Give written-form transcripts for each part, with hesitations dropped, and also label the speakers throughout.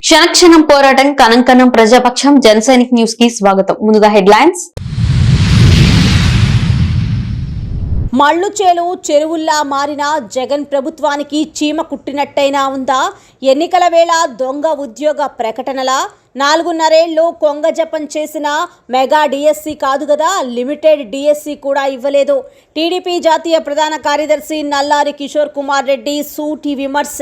Speaker 1: క్షణక్షణం పోరాటం కనంకనం ప్రజాపక్షం జనసైనిక్ న్యూస్ కి స్వాగతం. ముందుగా హెడ్లైన్స్.
Speaker 2: మల్లుచేలు చెరువుల్లా మారిన జగన్ ప్రభుత్వానికి చీమ కుట్టినట్టయినా ఉందా? ఎన్నికల వేళ దొంగ ఉద్యోగ ప్రకటనల 4.5 ఏళ్లు కొంగ జపం చేసిన మెగా డిఎస్సి కాదు కదా, లిమిటెడ్ డిఎస్సి కూడా ఇవ్వలేదు. టీడీపీ జాతీయ ప్రధాన కార్యదర్శి నల్లారి కిషోర్ కుమార్ రెడ్డి సూటి విమర్శ.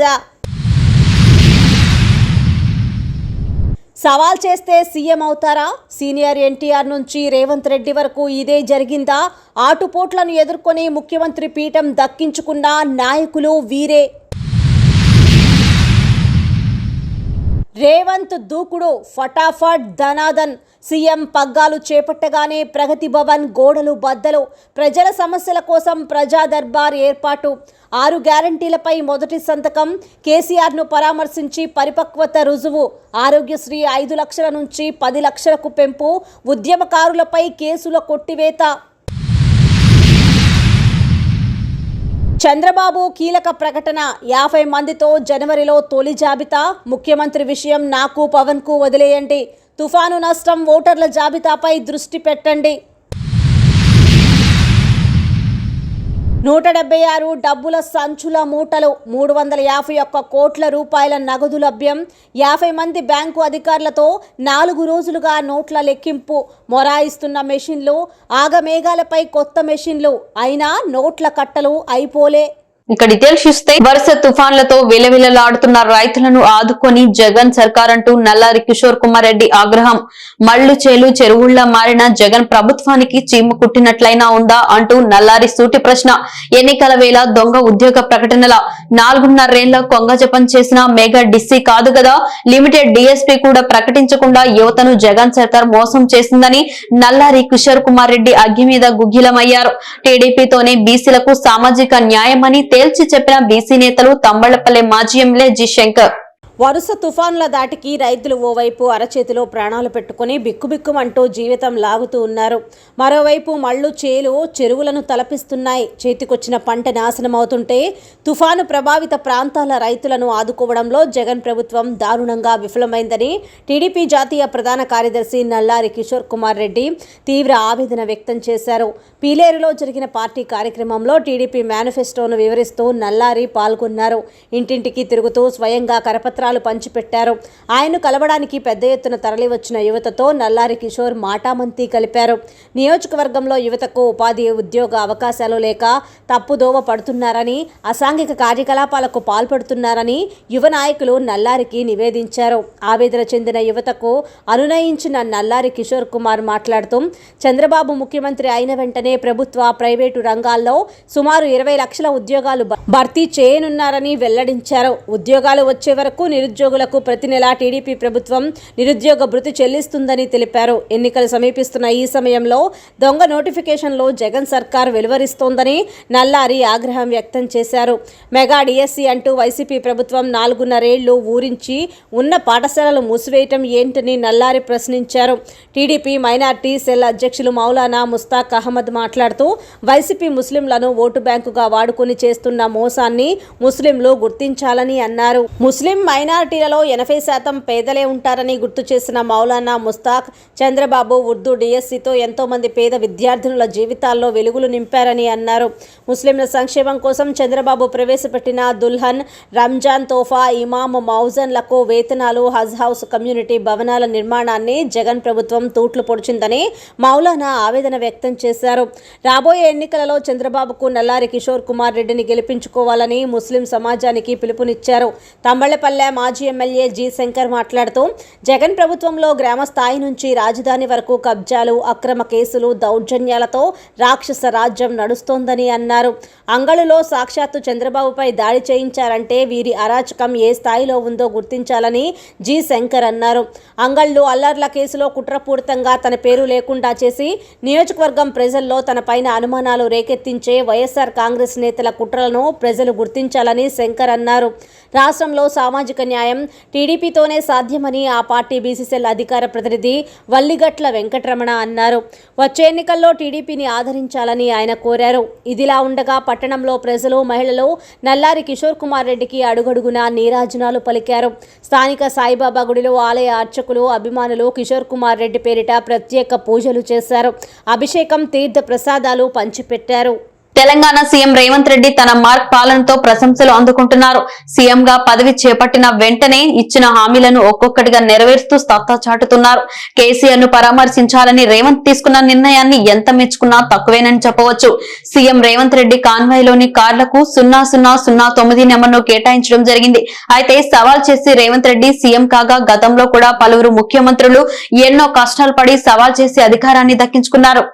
Speaker 2: సవాల్ చేస్తే సీఎం అవుతారా? సీనియర్ ఎన్టీఆర్ నుంచి రేవంత్ రెడ్డి వరకు ఇదే జరిగిందా? ఆటుపోట్లను ఎదుర్కొని ముఖ్యమంత్రి పీఠం దక్కించుకున్న నాయకులు వీరే. రేవంత్ దూకుడు ఫటాఫట్ ధనాదన్. సీఎం పగ్గాలు చేపట్టగానే ప్రగతి భవన్ గోడలు బద్దలు. ప్రజల సమస్యల కోసం ప్రజా దర్బార్ ఏర్పాటు. 6 గ్యారంటీలపై మొదటి సంతకం. కేసీఆర్ను పరామర్శించి పరిపక్వత రుజువు. ఆరోగ్యశ్రీ 5 లక్షల నుంచి 10 లక్షలకు పెంపు. ఉద్యమకారులపై కేసుల కొట్టివేత. చంద్రబాబు కీలక ప్రకటన. 50 మందితో జనవరిలో తొలి జాబితా. ముఖ్యమంత్రి విషయం నాకు పవన్కు వదిలేయండి. తుఫాను నష్టం ఓటర్ల జాబితాపై దృష్టి పెట్టండి. 176 డబ్బుల సంచుల మూటలు. 351 కోట్ల రూపాయల నగదు లభ్యం. 50 మంది బ్యాంకు అధికారులతో 4 రోజులుగా నోట్ల లెక్కింపు. మొరాయిస్తున్న మెషిన్లు. ఆగమేఘాలపై కొత్త మెషిన్లు. అయినా నోట్ల కట్టలు అయిపోలే.
Speaker 1: ఇక డీటెయిల్స్ చూస్తే, వరుస తుఫాన్లతో విలవిలలాడుతున్న రైతులను ఆదుకొని జగన్ సర్కార్ అంటూ నల్లారి కిషోర్ కుమార్ రెడ్డి ఆగ్రహం. మల్లుచేలు చెరువుల్లా మారిన జగన్ ప్రభుత్వానికి చీమ కుట్టినట్లయినా ఉందా అంటూ నల్లారి సూటి ప్రశ్న. ఎన్నికల వేళ దొంగ ఉద్యోగ ప్రకటనల 4.5 ఏళ్ల కొంగజపం చేసిన మెగా డిస్సీ కాదు కదా, లిమిటెడ్ డిఎస్పీ కూడా ప్రకటించకుండా యువతను జగన్ సర్కార్ మోసం చేసిందని నల్లారి కిషోర్ కుమార్ రెడ్డి అగ్గి మీద గుగ్గిలమయ్యారు. టీడీపీతోనే బీసీలకు సామాజిక న్యాయమని తేల్చి చెప్పిన బీసీ నేతలు తంబళ్లపల్లె మాజీ ఎమ్మెల్యే జి శంకర్.
Speaker 2: వరుస తుఫాన్ల దాటికి రైతులు ఓవైపు అరచేతిలో ప్రాణాలు పెట్టుకుని బిక్కుబిక్కుమంటూ జీవితం లాగుతూ ఉన్నారు. మరోవైపు మళ్ళు చేలు చెరువులను తలపిస్తున్నాయి. చేతికొచ్చిన పంట నాశనమవుతుంటే తుఫాను ప్రభావిత ప్రాంతాల రైతులను ఆదుకోవడంలో జగన్ ప్రభుత్వం దారుణంగా విఫలమైందని టీడీపీ జాతీయ ప్రధాన కార్యదర్శి నల్లారి కిషోర్ కుమార్ రెడ్డి తీవ్ర ఆవేదన వ్యక్తం చేశారు. పీలేరులో జరిగిన పార్టీ కార్యక్రమంలో టీడీపీ మేనిఫెస్టోను వివరిస్తూ నల్లారి పాల్గొన్నారు. ఇంటింటికి తిరుగుతూ స్వయంగా కరపత్రాలు పంచిపెట్టారు. ఆయన్ను కలవడానికి పెద్ద ఎత్తున తరలివచ్చిన యువతతో నల్లారి కిషోర్ మాటామంతి కలిపారు. నియోజకవర్గంలో యువతకు ఉపాధి ఉద్యోగ అవకాశాలు లేక తప్పుదోవ పడుతున్నారని, అసాంఘిక కార్యకలాపాలకు పాల్పడుతున్నారని యువ నాయకులు నల్లారికి నివేదించారు. ఆవేదన చెందిన యువతకు అనునయించిన నల్లారి కిషోర్ కుమార్ మాట్లాడుతూ, చంద్రబాబు ముఖ్యమంత్రి అయిన వెంటనే ప్రభుత్వ ప్రైవేటు రంగాల్లో సుమారు 20 లక్షల ఉద్యోగాలు భర్తీ చేయనున్నారని వెల్లడించారు. ఉద్యోగాలు వచ్చే వరకు నిరుద్యోగులకు ప్రతి నెలా టీడీపీ ప్రభుత్వం నిరుద్యోగ భృతి చెల్లిస్తుందని తెలిపారు. ఎన్నికలు సమీపిస్తున్న ఈ సమయంలో దొంగ నోటిఫికేషన్లో జగన్ సర్కార్ వెలువరిస్తోందని నల్లారి ఆగ్రహం వ్యక్తం చేశారు. మెగా డిఎస్సి అంటూ వైసీపీ ప్రభుత్వం 4.5 ఏళ్లు ఊరించి ఉన్న పాఠశాలలు మూసివేయటం ఏంటని నల్లారి ప్రశ్నించారు. టీడీపీ మైనార్టీ సెల్ అధ్యక్షులు మౌలానా ముస్తాక్ అహ్మద్ మాట్లాడుతూ, వైసీపీ ముస్లింలను ఓటు బ్యాంకుగా వాడుకొని చేస్తున్న మోసాన్ని ముస్లింలు గుర్తించాలని అన్నారు. ముస్లిం మైనారిటీలలో 80% పేదలే ఉంటారని గుర్తు చేసిన మౌలానా ముస్తాక్, చంద్రబాబు ఉర్దూ డిఎస్సితో ఎంతో మంది పేద విద్యార్థినుల జీవితాల్లో వెలుగులు నింపారని అన్నారు. ముస్లింల సంక్షేమం కోసం చంద్రబాబు ప్రవేశపెట్టిన దుల్హన్, రంజాన్ తోఫా, ఇమాం మౌజన్లకు వేతనాలు, హజ్ హౌస్, కమ్యూనిటీ భవనాల నిర్మాణాన్ని జగన్ ప్రభుత్వం తూట్లు పొడిచిందని మౌలానా ఆవేదన వ్యక్తం చేశారు. రాబోయే ఎన్నికలలో చంద్రబాబుకు నల్లారి కిషోర్ కుమార్ రెడ్డిని గెలిపించుకోవాలని ముస్లిం సమాజానికి పిలుపునిచ్చారు. తంబళ్లపల్లె మాజీ ఎమ్మెల్యే జి శంకర్ మాట్లాడుతూ, జగన్ ప్రభుత్వంలో గ్రామ స్థాయి నుంచి రాజధాని వరకు కబ్జాలు, అక్రమ కేసులు, దౌర్జన్యాలతో రాక్షస రాజ్యం నడుస్తోందని అన్నారు. అంగళులో సాక్షాత్తు చంద్రబాబుపై దాడి చేయించారంటే వీరి అరాచకం ఏ స్థాయిలో ఉందో గుర్తించాలని జి శంకర్ అన్నారు. అంగళ్ళు అల్లర్ల కేసులో కుట్రపూరితంగా తన పేరు లేకుండా చేసి నియోజకవర్గం ప్రజల్లో తన పైన అనుమానాలు రేకెత్తించే వైఎస్ఆర్ కాంగ్రెస్ నేతల కుట్రలను ప్రజలు గుర్తించాలని శంకర్ అన్నారు. రాష్ట్రంలో సామాజిక న్యాయం టీడీపీతోనే సాధ్యమని ఆ పార్టీ బీసీసీఎల్ అధికార ప్రతినిధి వల్లిగట్ల వెంకటరమణ అన్నారు. వచ్చే ఎన్నికల్లో టీడీపీని ఆదరించాలని ఆయన కోరారు. ఇదిలా ఉండగా పట్టణంలో ప్రజలు, మహిళలు నల్లారి కిషోర్ కుమార్ రెడ్డికి అడుగడుగునా నీరాజనాలు పలికారు. స్థానిక సాయిబాబా గుడిలో ఆలయ అర్చకులు, అభిమానులు కిషోర్ కుమార్ రెడ్డి పేరిట ప్రత్యేక పూజలు చేశారు. అభిషేకం, తీర్థ ప్రసాదాలు పంచిపెట్టారు.
Speaker 1: తెలంగాణ సీఎం రేవంత్ రెడ్డి తన మార్క్ పాలనతో ప్రశంసలు అందుకుంటున్నారు. సీఎంగా పదవి చేపట్టిన వెంటనే ఇచ్చిన హామీలను ఒక్కొక్కటిగా నెరవేరుస్తూ సత్తా చాటుతున్నారు. కేసీఆర్ ను పరామర్శించాలని రేవంత్ తీసుకున్న నిర్ణయాన్ని ఎంత మెచ్చుకున్నా తక్కువేనని చెప్పవచ్చు. సీఎం రేవంత్ రెడ్డి కాన్వాయ్లోని కార్లకు 0009 నెంబర్ను కేటాయించడం జరిగింది. అయితే సవాల్ చేసి రేవంత్ రెడ్డి సీఎం కాగా గతంలో కూడా పలువురు ముఖ్యమంత్రులు ఎన్నో కష్టాలు పడి సవాల్ చేసి అధికారాన్ని దక్కించుకున్నారు.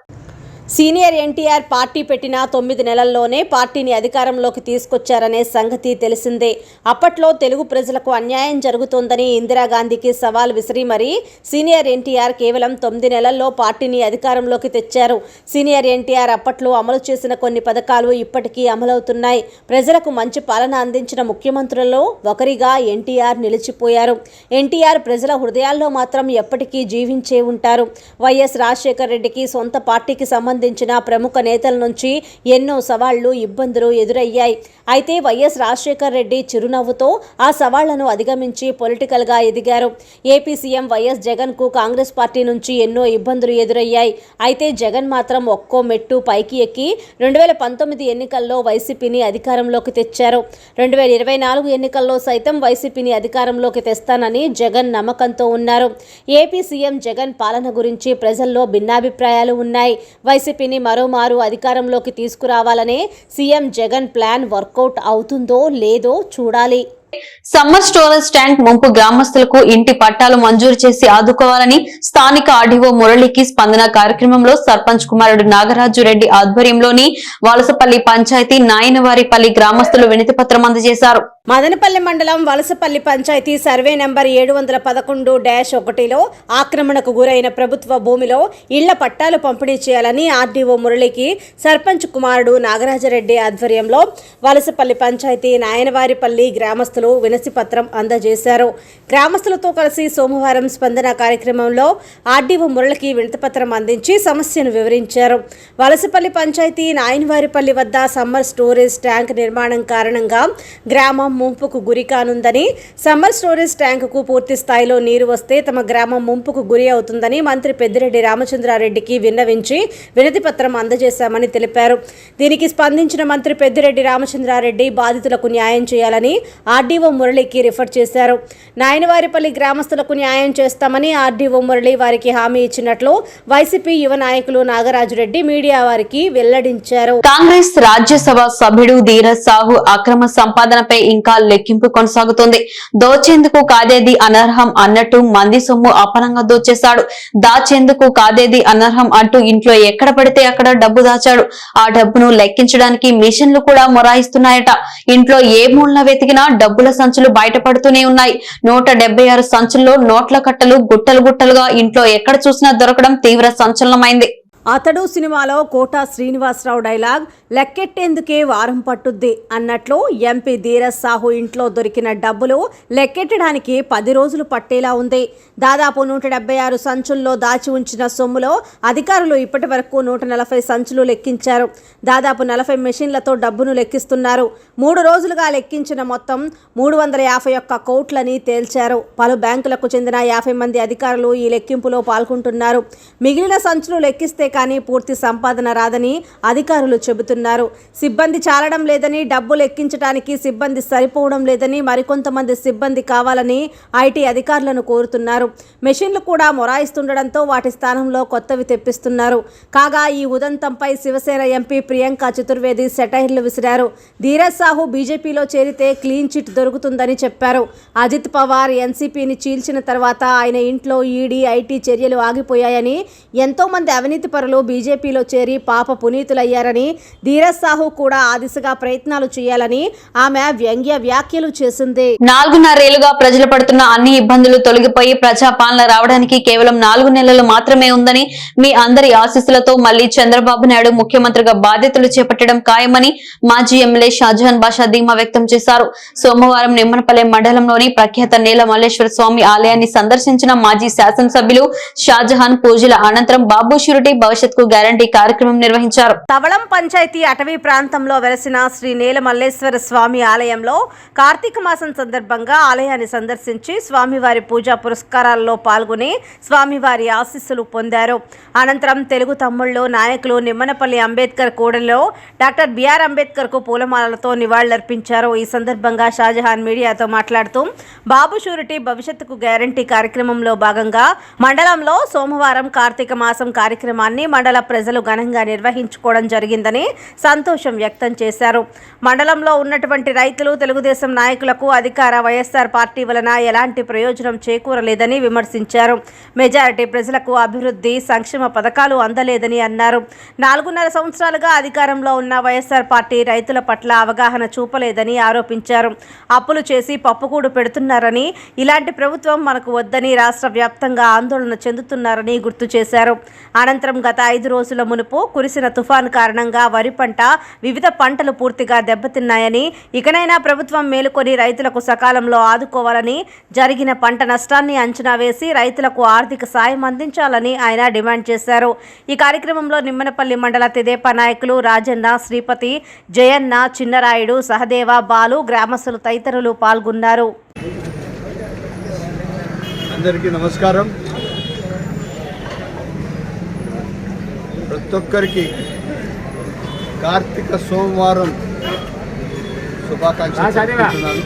Speaker 2: సీనియర్ ఎన్టీఆర్ పార్టీ పెట్టిన 9 నెలల్లోనే పార్టీని అధికారంలోకి తీసుకొచ్చారనే సంగతి తెలిసిందే. అప్పట్లో తెలుగు ప్రజలకు అన్యాయం జరుగుతోందని ఇందిరాగాంధీకి సవాల్ విసిరి మరీ సీనియర్ ఎన్టీఆర్ కేవలం 9 నెలల్లో పార్టీని అధికారంలోకి తెచ్చారు. సీనియర్ ఎన్టీఆర్ అప్పట్లో అమలు చేసిన కొన్ని పథకాలు ఇప్పటికీ అమలవుతున్నాయి. ప్రజలకు మంచి పాలన అందించిన ముఖ్యమంత్రులలో ఒకరిగా ఎన్టీఆర్ నిలిచిపోయారు. ఎన్టీఆర్ ప్రజల హృదయాల్లో మాత్రం ఎప్పటికీ జీవించే ఉంటారు. వైఎస్ రాజశేఖర్ రెడ్డికి సొంత పార్టీకి సంబంధించిన ప్రముఖ నేతల నుంచి ఎన్నో సవాళ్లు, ఇబ్బందులు ఎదురయ్యాయి. అయితే వైఎస్ రాజశేఖర్ రెడ్డి చిరునవ్వుతో ఆ సవాళ్లను అధిగమించి పొలిటికల్ గా ఎదిగారు. ఏపీ సీఎం వైఎస్ జగన్ కు కాంగ్రెస్ పార్టీ నుంచి ఎన్నో ఇబ్బందులు ఎదురయ్యాయి. అయితే జగన్ మాత్రం ఒక్కో మెట్టు పైకి ఎక్కి 2019 ఎన్నికల్లో వైసీపీని అధికారంలోకి తెచ్చారు. 2024 ఎన్నికల్లో సైతం వైసీపీని అధికారంలోకి తెస్తానని జగన్ నమ్మకంతో ఉన్నారు. ఏపీ సీఎం జగన్ పాలన గురించి ప్రజల్లో భిన్నాభిప్రాయాలు ఉన్నాయి. వైసీపీని మరోమారు అధికారంలోకి తీసుకురావాలనే సీఎం జగన్ ప్లాన్ వర్కౌట్ అవుతుందో లేదో చూడాలి.
Speaker 1: సమ్మర్ స్టోరేజ్ ట్యాంక్ ముంపు గ్రామస్తులకు ఇంటి పట్టాలు మంజూరు చేసి ఆదుకోవాలని స్థానిక ఆర్డీఓ మురళికి స్పందన కార్యక్రమంలో సర్పంచ్ కుమారుడు నాగరాజు రెడ్డి ఆధ్వర్యంలోని వలసపల్లి పంచాయతీ నాయనవారిపల్లి గ్రామస్తులు వినతి పత్రం అందజేశారు.
Speaker 2: మదనపల్లి మండలం వలసపల్లి పంచాయతీ సర్వే నెంబర్ 711-1లో ఆక్రమణకు గురైన ప్రభుత్వ భూమిలో ఇళ్ల పట్టాలు పంపిణీ చేయాలని ఆర్డీఓ మురళికి సర్పంచ్ కుమారుడు నాగరాజరెడ్డి ఆధ్వర్యంలో వలసపల్లి పంచాయతీ నాయనవారిపల్లి గ్రామస్తులు వినతి పత్రం అందజేశారు. గ్రామస్తులతో కలిసి సోమవారం స్పందన కార్యక్రమంలో ఆర్డీఓ మురళికి వినతి పత్రం అందించి సమస్యను వివరించారు. వలసపల్లి పంచాయతీ నాయనవారిపల్లి వద్ద సమ్మర్ స్టోరేజ్ ట్యాంక్ నిర్మాణం కారణంగా గ్రామం ముంపుకు గురి కానుందని, సమ్మర్ స్టోరేజ్ ట్యాంకుకు పూర్తి స్థాయిలో నీరు వస్తే తమ గ్రామం ముంపుకు గురి అవుతుందని మంత్రి పెద్దిరెడ్డి రామచంద్రారెడ్డికి విన్నవించి వినతి పత్రం అందజేశామని తెలిపారు. దీనికి స్పందించిన మంత్రి పెద్దిరెడ్డి రామచంద్రారెడ్డి బాధితులకు న్యాయం చేయాలని ఆర్డీఓ మురళికి రిఫర్ చేశారు. నాయనవారిపల్లి గ్రామస్తులకు న్యాయం చేస్తామని ఆర్డీఓ మురళి వారికి హామీ ఇచ్చినట్లు వైసీపీ యువ నాయకులు నాగరాజురెడ్డి మీడియా వారికి వెల్లడించారు.
Speaker 1: కాంగ్రెస్ రాజ్యసభ సభ్యుడు ధీరజ్ సాహు అక్రమ సంపాదనపై ఇంకా లెక్కింపు కొనసాగుతోంది. దోచేందుకు కాదేది అనర్హం అన్నట్టు మంది సొమ్ము అపనంగా దోచేశాడు. దాచేందుకు కాదేది అనర్హం అంటూ ఇంట్లో ఎక్కడ పడితే అక్కడ డబ్బు దాచాడు. ఆ డబ్బును లెక్కించడానికి మిషన్లు కూడా మొరాయిస్తున్నాయట. ఇంట్లో ఏ మూలన వెతికినా డబ్బుల సంచులు బయటపడుతూనే ఉన్నాయి. 176 సంచుల్లో నోట్ల కట్టలు గుట్టలు గుట్టలుగా ఇంట్లో ఎక్కడ చూసినా దొరకడం తీవ్ర సంచలనమైంది.
Speaker 2: అతడు సినిమాలో కోటా శ్రీనివాసరావు డైలాగ్ లెక్కెట్టేందుకే వారం పట్టుద్ది అన్నట్లు ఎంపీ ధీరజ్ సాహు ఇంట్లో దొరికిన డబ్బులు లెక్కెట్టడానికి 10 రోజులు పట్టేలా ఉంది. దాదాపు 176 సంచుల్లో దాచి ఉంచిన సొమ్ములో అధికారులు ఇప్పటి వరకు 140 సంచులు లెక్కించారు. దాదాపు 40 మెషిన్లతో డబ్బును లెక్కిస్తున్నారు. 3 రోజులుగా లెక్కించిన మొత్తం 351 కోట్లని తేల్చారు. పలు బ్యాంకులకు చెందిన 50 మంది అధికారులు ఈ లెక్కింపులో పాల్గొంటున్నారు. మిగిలిన సంచులు లెక్కిస్తే కానీ పూర్తి సంపాదన రాదని అధికారులు చెబుతున్నారు. సిబ్బంది చాలడం లేదని, డబ్బు లెక్కించడానికి సిబ్బంది సరిపోవడం లేదని, మరికొంతమంది సిబ్బంది కావాలని ఐటీ అధికారులను కోరుతున్నారు. మెషిన్లు కూడా మొరాయిస్తుండడంతో వాటి స్థానంలో కొత్తవి తెప్పిస్తున్నారు. కాగా ఈ ఉదంతంపై శివసేన ఎంపీ ప్రియాంక చతుర్వేది సెటైర్లు విసిరారు. ధీరజ్ సాహు బీజేపీలో చేరితే క్లీన్ చిట్ దొరుకుతుందని చెప్పారు. అజిత్ పవార్ ఎన్సీపీని చీల్చిన తర్వాత ఆయన ఇంట్లో ఈడీ, ఐటీ చర్యలు ఆగిపోయాయని, ఎంతో మంది అవినీతి స్వార్థపరులు బీజేపీలో చేరి పాప పునీతులయ్యారని, ధీరజ్ సాహు కూడా ఆ దిశగా ప్రయత్నాలు చేయాలని ఆమె వ్యంగ్య వ్యాఖ్యలు చేసింది.
Speaker 1: 4.5 ఏళ్లుగా ప్రజలు పడుతున్న అన్ని ఇబ్బందులు తొలగిపోయి ప్రజాపాలన రావడానికి కేవలం 4 నెలలు మాత్రమే ఉందని, మీ అందరి ఆశీస్సులతో మళ్లీ చంద్రబాబు నాయుడు ముఖ్యమంత్రిగా బాధ్యతలు చేపట్టడం ఖాయమని మాజీ ఎమ్మెల్యే షాజహాన్ బాషా ధీమా వ్యక్తం చేశారు. సోమవారం నిమ్మనపల్లె మండలంలోని ప్రఖ్యాత నీల మల్లేశ్వర స్వామి ఆలయాన్ని సందర్శించిన మాజీ శాసనసభ్యులు షాజహాన్ పూజల అనంతరం బాబు షూరిటీ భవిష్యత్కు గ్యారంటీ కార్యక్రమం నిర్వహించారు.
Speaker 2: తవళం పంచాయతీ అటవీ ప్రాంతంలో వెలసిన శ్రీ నీల మల్లేశ్వర స్వామి ఆలయంలో కార్తీక మాసం సందర్భంగా ఆలయాన్ని సందర్శించి స్వామివారి పూజా పురస్కారాల్లో పాల్గొని స్వామివారి ఆశీస్సులు పొందారు. అనంతరం తెలుగు తమ్ముళ్ళు నాయకులు నిమ్మనపల్లి అంబేద్కర్ కూడలిలో డాక్టర్ బిఆర్ అంబేద్కర్ కు పూలమాలలతో నివాళులర్పించారు. ఈ సందర్భంగా షాజహాన్ మీడియాతో మాట్లాడుతూ బాబు షూరిటీ భవిష్యత్తుకు గ్యారంటీ కార్యక్రమంలో భాగంగా మండలంలో సోమవారం కార్తీక మాసం కార్యక్రమాన్ని మండల ప్రజలు ఘనంగా నిర్వహించుకోవడం జరిగిందని సంతోషం వ్యక్తం చేశారు. మండలంలో ఉన్నటువంటి రైతులు, తెలుగుదేశం నాయకులకు అధికార వైఎస్ఆర్ పార్టీ వలన ఎలాంటి ప్రయోజనం చేకూరలేదని విమర్శించారు. మెజారిటీ ప్రజలకు అభివృద్ధి, సంక్షేమ పథకాలు అందలేదని అన్నారు. 4.5 సంవత్సరాలుగా అధికారంలో ఉన్న వైఎస్ఆర్ పార్టీ రైతుల పట్ల అవగాహన చూపలేదని ఆరోపించారు. అప్పులు చేసి పప్పుకూడు పెడుతున్నారని, ఇలాంటి ప్రభుత్వం మనకు వద్దని రాష్ట్ర వ్యాప్తంగా ఆందోళన చెందుతున్నారని గుర్తు చేశారు. అనంతరం గత 5 రోజుల మునుపు కురిసిన తుఫాను కారణంగా వరి పంట, వివిధ పంటలు పూర్తిగా దెబ్బతిన్నాయని, ఇకనైనా ప్రభుత్వం మేలుకొని రైతులకు సకాలంలో ఆదుకోవాలని, జరిగిన పంట నష్టాన్ని అంచనా వేసి రైతులకు ఆర్థిక సాయం అందించాలని ఆయన డిమాండ్ చేశారు. ఈ కార్యక్రమంలో నిమ్మనపల్లి మండల తెదేపా నాయకులు రాజన్న, శ్రీపతి, జయన్న, చిన్నరాయుడు, సహదేవ, బాలు, గ్రామస్తులు తదితరులు పాల్గొన్నారు.
Speaker 3: అందరికీ నమస్కారం. ప్రతి ఒక్కరికి కార్తీక సోమవారం శుభాకాంక్షలు తెలుపుతున్నాను.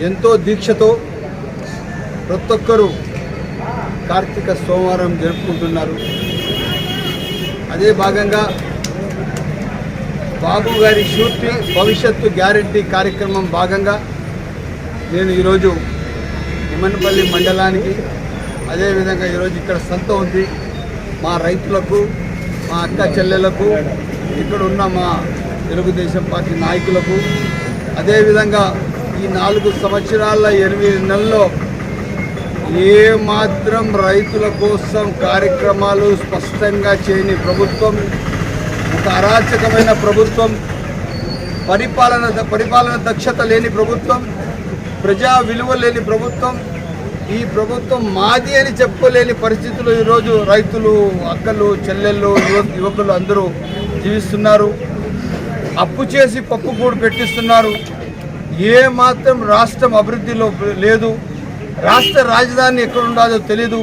Speaker 3: ఎంతో దీక్షతో ప్రతి ఒక్కరూ కార్తీక సోమవారం జరుపుకుంటున్నారు. అదే భాగంగా బాబు గారి షూరిటీ భవిష్యత్తు గ్యారంటీ కార్యక్రమం భాగంగా నేను ఈరోజు నిమ్మనపల్లి మండలానికి, అదేవిధంగా ఈరోజు ఇక్కడ సంత ఉంది, మా రైతులకు, మా అక్క చెల్లెలకు, ఇక్కడ ఉన్న మా తెలుగుదేశం పార్టీ నాయకులకు, అదేవిధంగా ఈ 4 సంవత్సరాల 8 నెలల్లో ఏమాత్రం రైతుల కోసం కార్యక్రమాలు స్పష్టంగా చేయని ప్రభుత్వం, ఒక అరాచకమైన ప్రభుత్వం, పరిపాలన దక్షత లేని ప్రభుత్వం, ప్రజా విలువ లేని ప్రభుత్వం, ఈ ప్రభుత్వం మాది అని చెప్పుకోలేని పరిస్థితులు ఈరోజు రైతులు, అక్కలు, చెల్లెళ్ళు, యువకులు అందరూ జీవిస్తున్నారు. అప్పు చేసి పప్పుకూడు పెట్టిస్తున్నారు. ఏ మాత్రం రాష్ట్రం అభివృద్ధిలో లేదు. రాష్ట్ర రాజధాని ఎక్కడ ఉండాలో తెలీదు.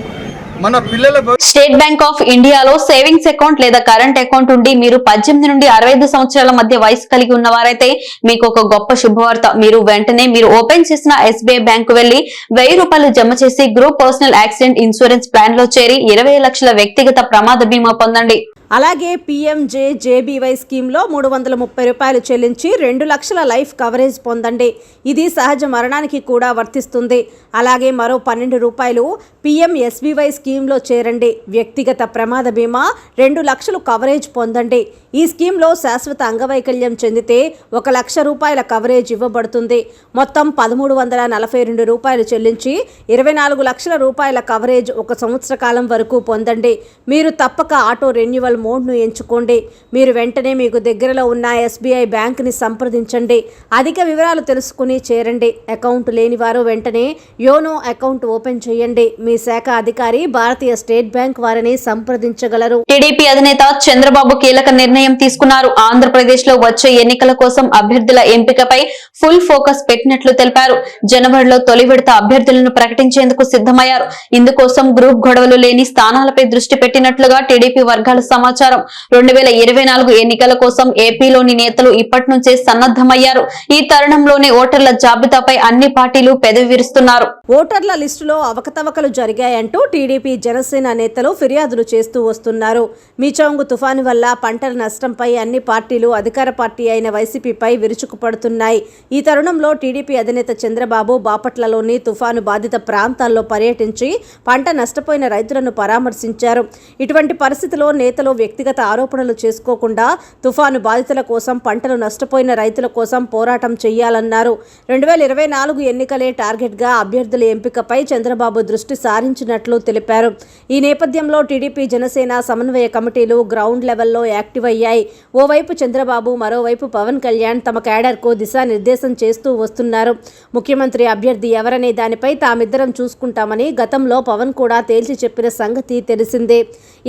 Speaker 3: మన పిల్లల
Speaker 1: స్టేట్ బ్యాంక్ ఆఫ్ ఇండియాలో సేవింగ్స్ అకౌంట్ లేదా కరెంట్ అకౌంట్ ఉండి మీరు 18 నుండి 65 సంవత్సరాల మధ్య వయసు కలిగి ఉన్నవారైతే మీకు ఒక గొప్ప శుభవార్త. మీరు వెంటనే ఓపెన్ చేసిన ఎస్బీఐ బ్యాంకు వెళ్లి 1000 రూపాయలు జమ చేసి group personal accident insurance plan లో చేరి 20 లక్షల వ్యక్తిగత ప్రమాద బీమా పొందండి.
Speaker 2: అలాగే PMJJBY స్కీమ్లో 330 రూపాయలు చెల్లించి 2 లక్షల లైఫ్ కవరేజ్ పొందండి. ఇది సహజ మరణానికి కూడా వర్తిస్తుంది. అలాగే మరో 12 రూపాయలు PMSBY స్కీమ్లో చేరండి. వ్యక్తిగత ప్రమాద బీమా 2 లక్షలు కవరేజ్ పొందండి. ఈ స్కీమ్లో శాశ్వత అంగవైకల్యం చెందితే 1 లక్ష రూపాయల కవరేజ్ ఇవ్వబడుతుంది. మొత్తం 1342 రూపాయలు చెల్లించి 24 లక్షల రూపాయల కవరేజ్ 1 సంవత్సర కాలం వరకు పొందండి. మీరు తప్పక ఆటో రెన్యువల్ మోడ్ను ఎంచుకోండి. మీరు వెంటనే మీకు దగ్గరలో ఉన్న SBI బ్యాంక్ని సంప్రదించండి. అధిక వివరాలు తెలుసుకుని చేరండి. అకౌంట్ లేని వారు వెంటనే యోనో అకౌంట్ ఓపెన్ చేయండి. మీ శాఖ అధికారి భారతీయ స్టేట్ బ్యాంక్ వారిని సంప్రదించగలరు.
Speaker 1: టీడీపీ అధినేత చంద్రబాబు కీలక నిర్ణయం తీసుకున్నారు. ఆంధ్రప్రదేశ్ లో వచ్చే ఎన్నికల కోసం అభ్యర్థుల ఎంపికపై ఫుల్ ఫోకస్ పెట్టినట్లు తెలిపారు. జనవరిలో తొలి విడత అభ్యర్థులను ప్రకటించేందుకు సిద్ధమయ్యారు. ఇందుకోసం గ్రూప్ గొడవలు లేని స్థానాలపై దృష్టి పెట్టినట్లుగా టీడీపీ వర్గాలు సమాచారం సమాచారం. 2024 ఎన్నికల కోసం ఏపీలోని నేతలు ఇప్పటి నుంచే సన్నద్ధమయ్యారు. ఈ తరుణంలోనే ఓటర్ల జాబితాపై అన్ని పార్టీలు పెదవి విరుస్తున్నారు.
Speaker 2: ఓటర్ల లిస్టులో అవకతవకలు జరిగాయంటూ టీడీపీ జనసేన నేతలు ఫిర్యాదులు చేస్తూ వస్తున్నారు. మీచౌంగు తుఫాను వల్ల పంటల నష్టంపై అన్ని పార్టీలు అధికార పార్టీ అయిన వైసీపీపై విరుచుకుపడుతున్నాయి. ఈ తరుణంలో టీడీపీ అధినేత చంద్రబాబు బాపట్లలోని తుఫాను బాధిత ప్రాంతాల్లో పర్యటించి పంట నష్టపోయిన రైతులను పరామర్శించారు. ఇటువంటి పరిస్థితిలో నేతలు వ్యక్తిగత ఆరోపణలు చేసుకోకుండా తుఫాను బాధితుల కోసం, పంటలు నష్టపోయిన రైతుల కోసం పోరాటం చేయాలన్నారు. 2024 ఎన్నికలే టార్గెట్గా అభ్యర్థుల ఎంపికపై చంద్రబాబు దృష్టి సారించినట్లు తెలిపారు. ఈ నేపథ్యంలో టీడీపీ జనసేన సమన్వయ కమిటీలు గ్రౌండ్ లెవెల్లో యాక్టివ్ అయ్యాయి. ఓవైపు చంద్రబాబు, మరోవైపు పవన్ కళ్యాణ్ తమ క్యాడర్కు దిశానిర్దేశం చేస్తూ వస్తున్నారు. ముఖ్యమంత్రి అభ్యర్థి ఎవరనే దానిపై తామిద్దరం చూసుకుంటామని గతంలో పవన్ కూడా తేల్చి చెప్పిన సంగతి తెలిసిందే.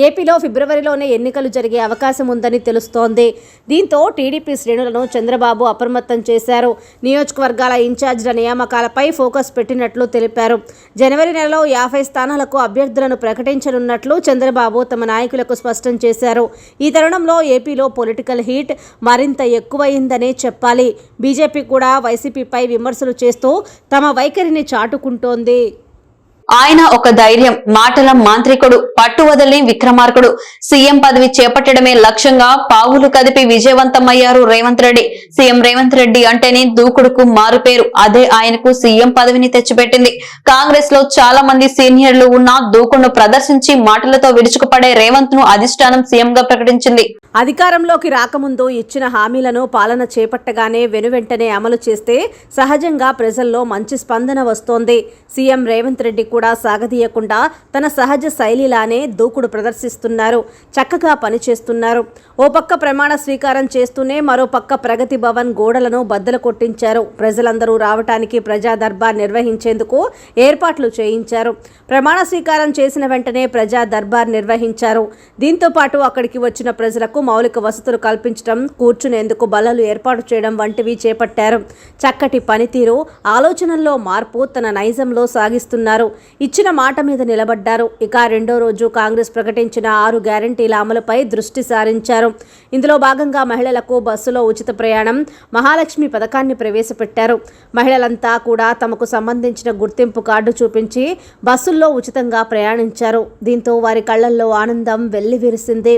Speaker 2: ఏపీలో ఫిబ్రవరిలోనే ఎన్నికలు జరిగే అవకాశం ఉందని తెలుస్తోంది. దీంతో టీడీపీ శ్రేణులను చంద్రబాబు అప్రమత్తం చేశారు. నియోజకవర్గాల ఇన్ఛార్జీల నియామకాలపై ఫోకస్ పెట్టినట్లు తెలిపారు. జనవరి నెలలో 50 స్థానాలకు అభ్యర్థులను ప్రకటించనున్నట్లు చంద్రబాబు తమ నాయకులకు స్పష్టం చేశారు. ఈ తరుణంలో ఏపీలో పొలిటికల్ హీట్ మరింత ఎక్కువైందనే చెప్పాలి. బీజేపీ కూడా వైసీపీపై విమర్శలు చేస్తూ తమ వైఖరిని చాటుకుంటోంది.
Speaker 1: ఆయన ఒక ధైర్యం, మాటల మాంత్రికుడు, పట్టు వదలని విక్రమార్కుడు. సీఎం పదవి చేపట్టడమే లక్ష్యంగా పావులు కదిపి విజయవంతమయ్యారు రేవంత్ రెడ్డి. సీఎం రేవంత్ రెడ్డి అంటేనే దూకుడుకు మారుపేరు. అదే ఆయనకు సీఎం పదవిని తెచ్చిపెట్టింది. కాంగ్రెస్ లో చాలా మంది సీనియర్లు ఉన్నా దూకుడును ప్రదర్శించి మాటలతో విరుచుకుపడే రేవంత్ ను అధిష్టానం సీఎం గా ప్రకటించింది.
Speaker 2: అధికారంలోకి రాకముందు ఇచ్చిన హామీలను పాలన చేపట్టగానే వెనువెంటనే అమలు చేస్తే సహజంగా ప్రజల్లో మంచి స్పందన వస్తోంది. సీఎం రేవంత్ రెడ్డి కూడా సాగదీయకుండా తన సహజ శైలిలానే దూకుడు ప్రదర్శిస్తున్నారు. చక్కగా పనిచేస్తున్నారు. ఓ పక్క ప్రమాణ స్వీకారం చేస్తూనే మరో పక్క ప్రగతి భవన్ గోడలను బద్దలు కొట్టించారు. ప్రజలందరూ రావటానికి ప్రజా దర్బార్ నిర్వహించేందుకు ఏర్పాట్లు చేయించారు. ప్రమాణ స్వీకారం చేసిన వెంటనే ప్రజా దర్బార్ నిర్వహించారు. దీంతో పాటు అక్కడికి వచ్చిన ప్రజలకు మౌలిక వసతులు కల్పించడం, కూర్చునేందుకు బల్లలు ఏర్పాటు చేయడం వంటివి చేపట్టారు. చక్కటి పనితీరు, ఆలోచనల్లో మార్పు తన నైజంలో సాగిస్తున్నారు. ఇచ్చిన మాట మీద నిలబడ్డారు. ఇక రెండో రోజు కాంగ్రెస్ ప్రకటించిన 6 గ్యారంటీల అమలుపై దృష్టి సారించారు. ఇందులో భాగంగా మహిళలకు బస్సులో ఉచిత ప్రయాణం, మహాలక్ష్మి పథకాన్ని ప్రవేశపెట్టారు. మహిళలంతా కూడా తమకు సంబంధించిన గుర్తింపు కార్డు చూపించి బస్సుల్లో ఉచితంగా ప్రయాణించారు. దీంతో వారి కళ్లల్లో ఆనందం వెల్లివిరిసింది.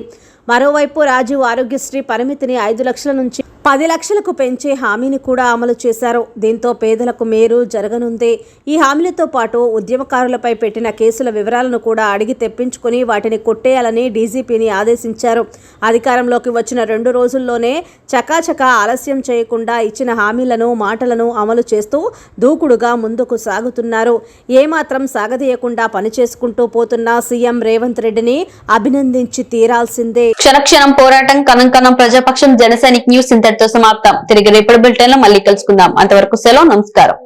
Speaker 2: మరోవైపు రాజీవ్ ఆరోగ్యశ్రీ పరిమితిని 5 లక్షల నుంచి 10 లక్షలకు పెంచే హామీని కూడా అమలు చేశారు. దీంతో పేదలకు మేలు జరగనుంది. ఈ హామీలతో పాటు ఉద్యమకారులపై పెట్టిన కేసుల వివరాలను కూడా అడిగి తెప్పించుకుని వాటిని కొట్టేయాలని డీజీపీని ఆదేశించారు. అధికారంలోకి వచ్చిన 2 రోజుల్లోనే చకాచకా ఆలస్యం చేయకుండా ఇచ్చిన హామీలను, మాటలను అమలు చేస్తూ దూకుడుగా ముందుకు సాగుతున్నారు. ఏమాత్రం సాగదీయకుండా పనిచేసుకుంటూ పోతున్న సీఎం రేవంత్ రెడ్డిని అభినందించి తీరాల్సిందే.
Speaker 1: క్షణక్షణం పోరాటం, కణం కణం ప్రజాపక్షం. జనసైనిక్ న్యూస్ ఇంతటితో సమాప్తం. తిరిగి రేపటి బులెటిన్ లో మళ్ళీ కలుసుకుందాం. అంతవరకు సెలవు, నమస్కారం.